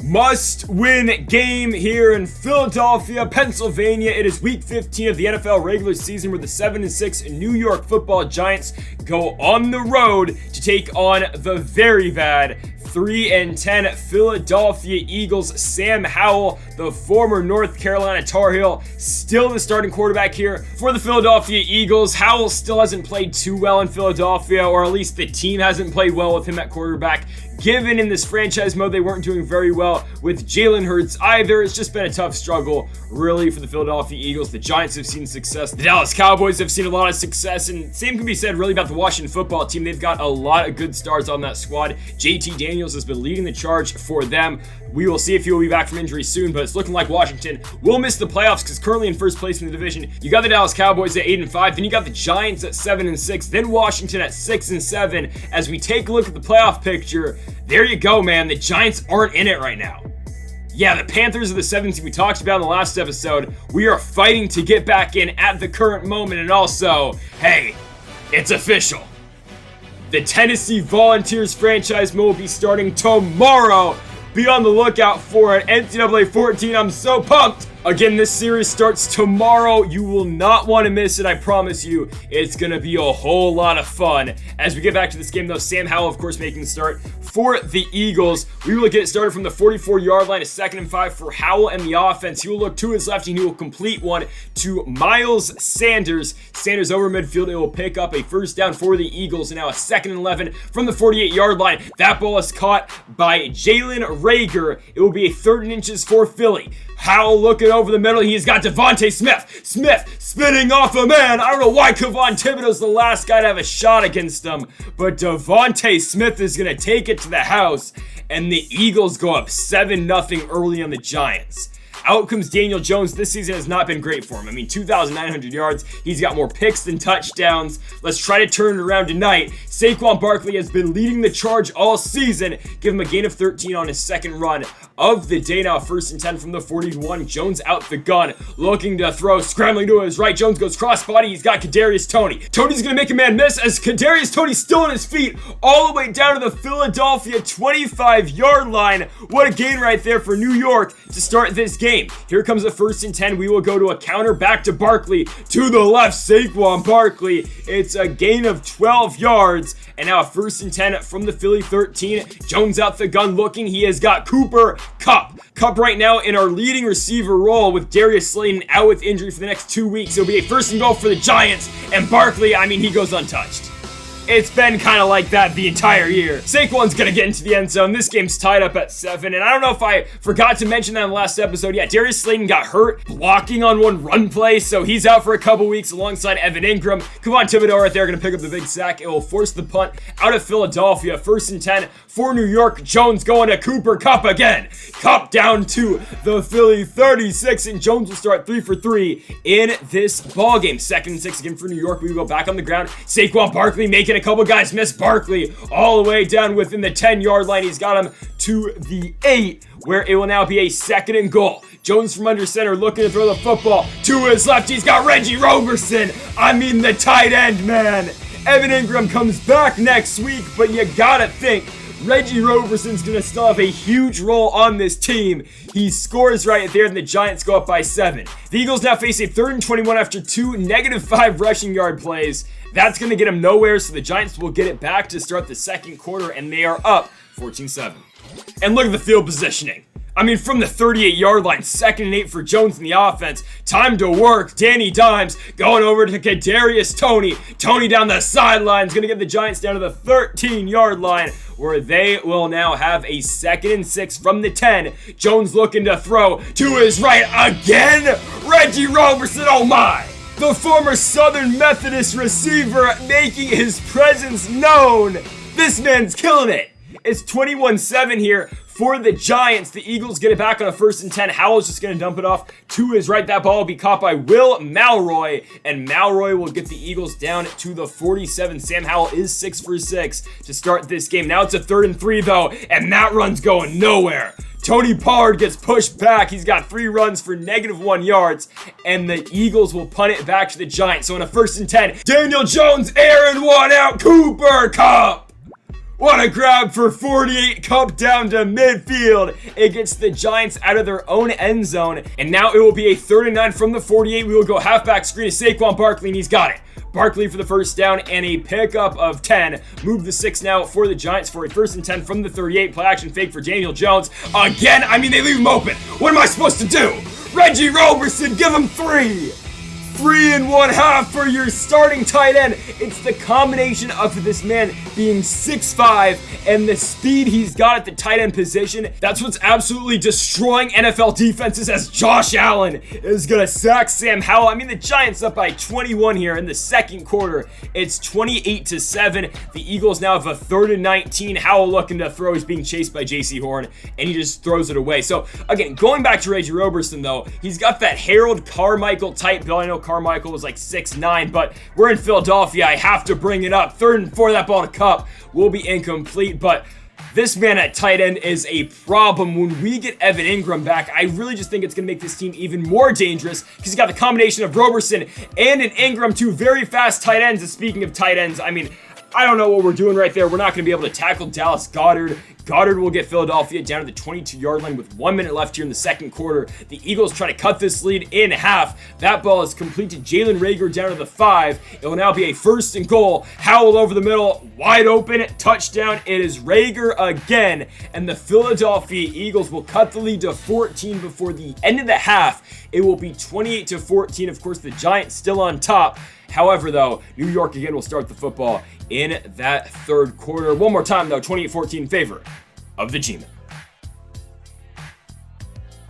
Must-win game here in Philadelphia, Pennsylvania. It is week 15 of the NFL regular season where the 7-6 New York Football Giants go on the road to take on the very bad 3-10 Philadelphia Eagles. Sam Howell, the former North Carolina Tar Heel, still the starting quarterback here for the Philadelphia Eagles. Howell still hasn't played too well in Philadelphia, or at least the team hasn't played well with him at quarterback. Given in this franchise mode, they weren't doing very well with Jalen Hurts either. It's just been a tough struggle, really, for the Philadelphia Eagles. The Giants have seen success. The Dallas Cowboys have seen a lot of success, and same can be said, really, about the Washington football team. They've got a lot of good stars on that squad. JT Daniels has been leading the charge for them. We will see if he will be back from injury soon, but it's looking like Washington will miss the playoffs because currently in first place in the division, you got the Dallas Cowboys at 8-5, then you got the Giants at 7-6, then Washington at 6-7. As we take a look at the playoff picture, there you go, man. The Giants aren't in it right now. Yeah, the Panthers are the 7th we talked about in the last episode. We are fighting to get back in at the current moment, and also, hey, it's official. The Tennessee Volunteers franchise will be starting tomorrow. Be on the lookout for it. NCAA 14, I'm so pumped. Again, this series starts tomorrow. You will not want to miss it, I promise you. It's going to be a whole lot of fun. As we get back to this game, though, Sam Howell, of course, making the start for the Eagles. We will get it started from the 44-yard line, a 2nd-5 for Howell and the offense. He will look to his left, and he will complete one to Miles Sanders. Sanders over midfield. It will pick up a first down for the Eagles, and now a 2nd-11 from the 48-yard line. That ball is caught by Jalen Reagor. It will be a 3rd and inches for Philly. Howell looking over the middle. He's got Devontae Smith. Smith spinning off a man. I don't know why Kayvon Thibodeau's the last guy to have a shot against him, but Devontae Smith is going to take it to the house, and the Eagles go up 7-0 early on the Giants. Out comes Daniel Jones. This season has not been great for him. I mean, 2,900 yards. He's got more picks than touchdowns. Let's try to turn it around tonight. Saquon Barkley has been leading the charge all season. Give him a gain of 13 on his second run of the day. Now 1st and 10 from the 41. Jones out the gun, looking to throw, scrambling to his right. Jones goes crossbody. He's got Kadarius Toney. Tony's going to make a man miss as Kadarius Toney's still on his feet all the way down to the Philadelphia 25-yard line. What a gain right there for New York to start this game. Here comes a 1st and 10. We will go to a counter back to Barkley. To the left, Saquon Barkley. It's a gain of 12 yards. And now a 1st and 10 from the Philly 13. Jones out the gun looking. He has got Cooper Kupp. Kupp right now in our leading receiver role with Darius Slayton out with injury for the next 2 weeks. It'll be a 1st and goal for the Giants. And Barkley, I mean, he goes untouched. It's been kind of like that the entire year. Saquon's going to get into the end zone. This game's tied up at 7. And I don't know if I forgot to mention that in the last episode. Yeah, Darius Slayton got hurt blocking on one run play, so he's out for a couple weeks alongside Evan Ingram. Kayvon Thibodeau right there going to pick up the big sack. It will force the punt out of Philadelphia. 1st and 10 for New York. Jones going to Cooper Kupp again. Kupp down to the Philly 36, and Jones will start 3 for 3 in this ball game. 2nd and 6 again for New York. We will go back on the ground. Saquon Barkley making a couple guys miss. Barkley all the way down within the 10-yard line. He's got him to the 8, where it will now be a 2nd and goal. Jones from under center looking to throw the football to his left. He's got Reggie Roberson. I mean, the tight end, man. Evan Ingram comes back next week, but you gotta think Reggie Roberson's going to still have a huge role on this team. He scores right there, and the Giants go up by 7. The Eagles now face a 3rd and 21 after 2 -5 rushing yard plays. That's going to get them nowhere, so the Giants will get it back to start the second quarter, and they are up 14-7. And look at the field positioning. I mean, from the 38-yard line, 2nd and 8 for Jones in the offense. Time to work. Danny Dimes going over to Kadarius Toney. Toney down the sidelines, going to get the Giants down to the 13-yard line, where they will now have a 2nd and 6 from the 10. Jones looking to throw to his right again. Reggie Roberson, oh my! The former Southern Methodist receiver making his presence known. This man's killing it. It's 21-7 here for the Giants. The Eagles get it back on a 1st and 10. Howell's just going to dump it off to his right. That ball will be caught by Will Malroy, and Malroy will get the Eagles down to the 47. Sam Howell is 6 for 6 to start this game. Now it's a 3rd and 3 though, and that run's going nowhere. Tony Pollard gets pushed back. He's got 3 runs for -1 yards, and the Eagles will punt it back to the Giants. So on a 1st and 10, Daniel Jones, Aaron one out, Cooper Kupp. What a grab for 48, Cup down to midfield. It gets the Giants out of their own end zone, and now it will be a 3rd and 9 from the 48. We will go halfback screen to Saquon Barkley, and he's got it. Barkley for the first down and a pickup of 10. Move the 6 now for the Giants for a 1st and 10 from the 38. Play action fake for Daniel Jones. Again, I mean, they leave him open. What am I supposed to do? Reggie Roberson, give him 3. 3 1/2 for your starting tight end. It's the combination of this man being 6'5" and the speed he's got at the tight end position. That's what's absolutely destroying NFL defenses, as Josh Allen is going to sack Sam Howell. I mean, the Giants up by 21 here in the second quarter. It's 28-7. The Eagles now have a 3rd and 19. Howell looking to throw. He's being chased by J.C. Horn, and he just throws it away. So, again, going back to Reggie Roberson, though, he's got that Harold Carmichael type build. I know Carmichael was like 6'9", but we're in Philadelphia. I have to bring it up. 3rd and 4, that ball to Cup will be incomplete, but this man at tight end is a problem. When we get Evan Ingram back, I really just think it's going to make this team even more dangerous because you got the combination of Roberson and an Ingram, 2 very fast tight ends. And speaking of tight ends, I mean, I don't know what we're doing right there. We're not going to be able to tackle Dallas Goedert. Goddard will get Philadelphia down to the 22-yard line with 1 minute left here in the second quarter. The Eagles try to cut this lead in half. That ball is complete to Jalen Reagor down to the 5. It will now be a 1st and goal. Howell over the middle, wide open, touchdown. It is Reagor again, and the Philadelphia Eagles will cut the lead to 14 before the end of the half. It will be 28-14. Of course, the Giants still on top. However, though, New York again will start the football in that third quarter. One more time, though, 28-14 in favor of the G-Men.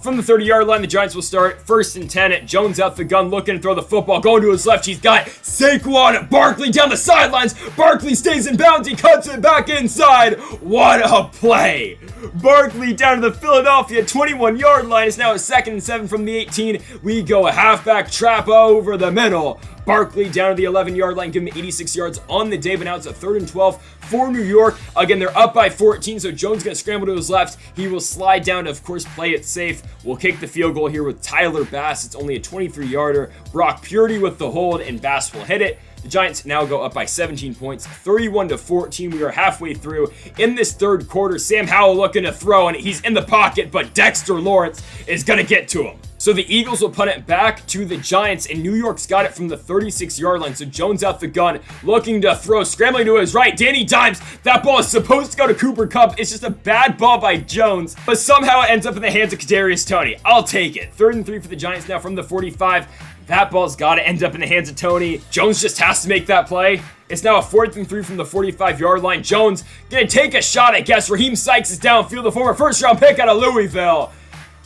From the 30-yard line, the Giants will start 1st and 10. Jones out the gun, looking to throw the football, going to his left. He's got Saquon Barkley down the sidelines. Barkley stays in bounds. He cuts it back inside. What a play. Barkley down to the Philadelphia 21-yard line. It's now a 2nd and 7 from the 18. We go a halfback trap over the middle. Barkley down to the 11-yard line, giving him 86 yards on the day, but now it's a 3rd and 12 for New York. Again, they're up by 14, so Jones going to scramble to his left. He will slide down to, of course, play it safe. We'll kick the field goal here with Tyler Bass. It's only a 23-yarder. Brock Purdy with the hold, and Bass will hit it. The Giants now go up by 17 points, 31-14. We are halfway through in this third quarter. Sam Howell looking to throw, and he's in the pocket, but Dexter Lawrence is going to get to him. So the Eagles will punt it back to the Giants, and New York's got it from the 36-yard line. So Jones out the gun, looking to throw, scrambling to his right. Danny Dimes, that ball is supposed to go to Cooper Kupp. It's just a bad ball by Jones, but somehow it ends up in the hands of Kadarius Toney. I'll take it. 3rd and 3 for the Giants now from the 45. That ball's got to end up in the hands of Toney. Jones just has to make that play. It's now a 4th and 3 from the 45-yard line. Jones gonna take a shot, I guess. Raheem Sykes is downfield, the former first-round pick out of Louisville.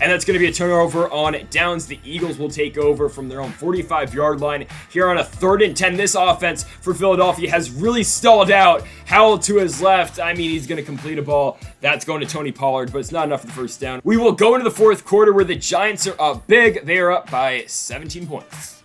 And that's going to be a turnover on downs. The Eagles will take over from their own 45-yard line here on a 3rd and 10. This offense for Philadelphia has really stalled out. Howell to his left. I mean, he's going to complete a ball. That's going to Tony Pollard, but it's not enough for the first down. We will go into the fourth quarter where the Giants are up big. They are up by 17 points.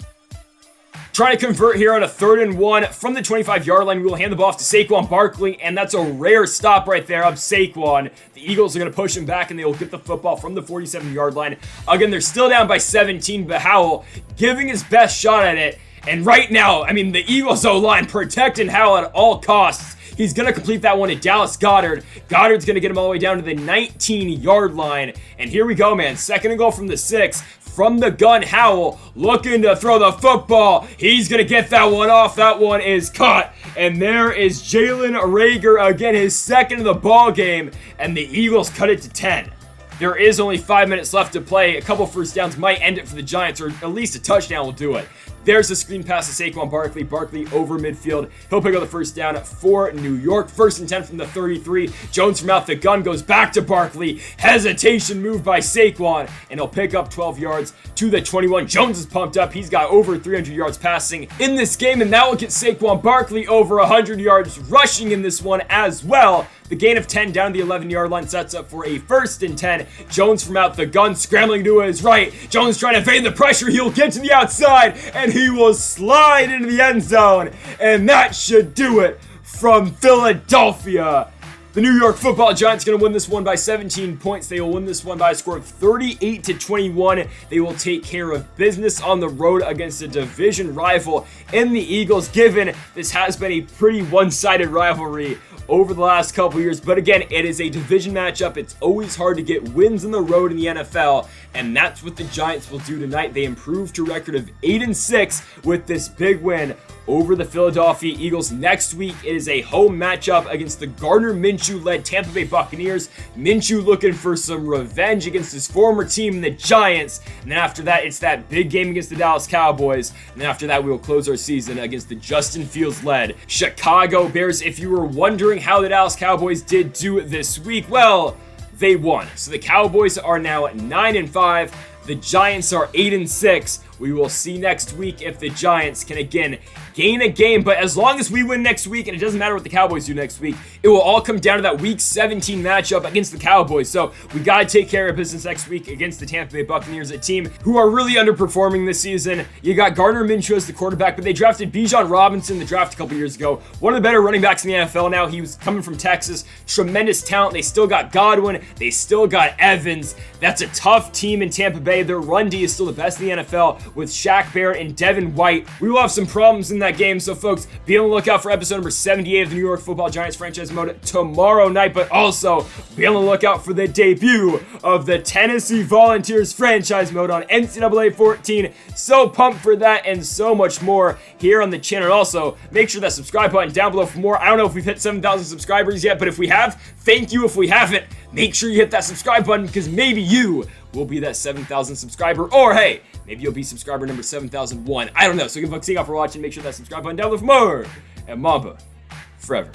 Trying to convert here on a 3rd and 1 from the 25-yard line. We will hand the ball off to Saquon Barkley, and that's a rare stop right there of Saquon. The Eagles are going to push him back, and they will get the football from the 47-yard line. Again, they're still down by 17, but Howell giving his best shot at it. And right now, I mean, the Eagles O-line protecting Howell at all costs. He's going to complete that one to Dallas Goedert. Goddard's going to get him all the way down to the 19-yard line. And here we go, man. 2nd and goal from the 6. From the gun, Howell looking to throw the football. He's going to get that one off. That one is caught. And there is Jalen Reagor again, his 2nd of the ball game. And the Eagles cut it to 10. There is only 5 minutes left to play. A couple first downs might end it for the Giants, or at least a touchdown will do it. There's the screen pass to Saquon Barkley. Barkley over midfield. He'll pick up the first down for New York. 1st and 10 from the 33. Jones from out the gun goes back to Barkley. Hesitation move by Saquon, and he'll pick up 12 yards to the 21. Jones is pumped up. He's got over 300 yards passing in this game, and that will get Saquon Barkley over 100 yards rushing in this one as well. The gain of 10 down the 11-yard line sets up for a 1st and 10. Jones from out the gun, scrambling to his right. Jones trying to evade the pressure. He'll get to the outside, and he will slide into the end zone. And that should do it from Philadelphia. The New York Football Giants going to win this one by 17 points. They will win this one by a score of 38-21. They will take care of business on the road against a division rival in the Eagles, given this has been a pretty one-sided rivalry over the last couple years. But again, it is a division matchup. It's always hard to get wins on the road in the NFL, and that's what the Giants will do tonight. They improved to a record of 8-6 with this big win over the Philadelphia Eagles. Next week, it is a home matchup against the Gardner Minshew-led Tampa Bay Buccaneers. Minshew looking for some revenge against his former team, the Giants. And then after that, it's that big game against the Dallas Cowboys. And then after that, we will close our season against the Justin Fields-led Chicago Bears. If you were wondering how the Dallas Cowboys did do this week, well, they won. So the Cowboys are now at 9-5. The Giants are 8-6. We will see next week if the Giants can again gain a game. But as long as we win next week, and it doesn't matter what the Cowboys do next week, it will all come down to that Week 17 matchup against the Cowboys. So we got to take care of business next week against the Tampa Bay Buccaneers, a team who are really underperforming this season. You got Gardner Minshew as the quarterback, but they drafted Bijan Robinson in the draft a couple years ago. One of the better running backs in the NFL now. He was coming from Texas. Tremendous talent. They still got Godwin. They still got Evans. That's a tough team in Tampa Bay. Their run D is still the best in the NFL with Shaq Barrett and Devin White. We will have some problems in that game, so folks, be on the lookout for episode number 78 of the New York Football Giants franchise mode tomorrow night, but also be on the lookout for the debut of the Tennessee Volunteers franchise mode on NCAA 14. So pumped for that and so much more here on the channel. And also, make sure that subscribe button down below for more. I don't know if we've hit 7,000 subscribers yet, but if we have, thank you. If we haven't, make sure you hit that subscribe button, because maybe you will be that 7,000 subscriber, or hey, maybe you'll be subscriber number 7,001. I don't know. So give a folks out for watching. Make sure that subscribe button down below for more. And Mamba forever.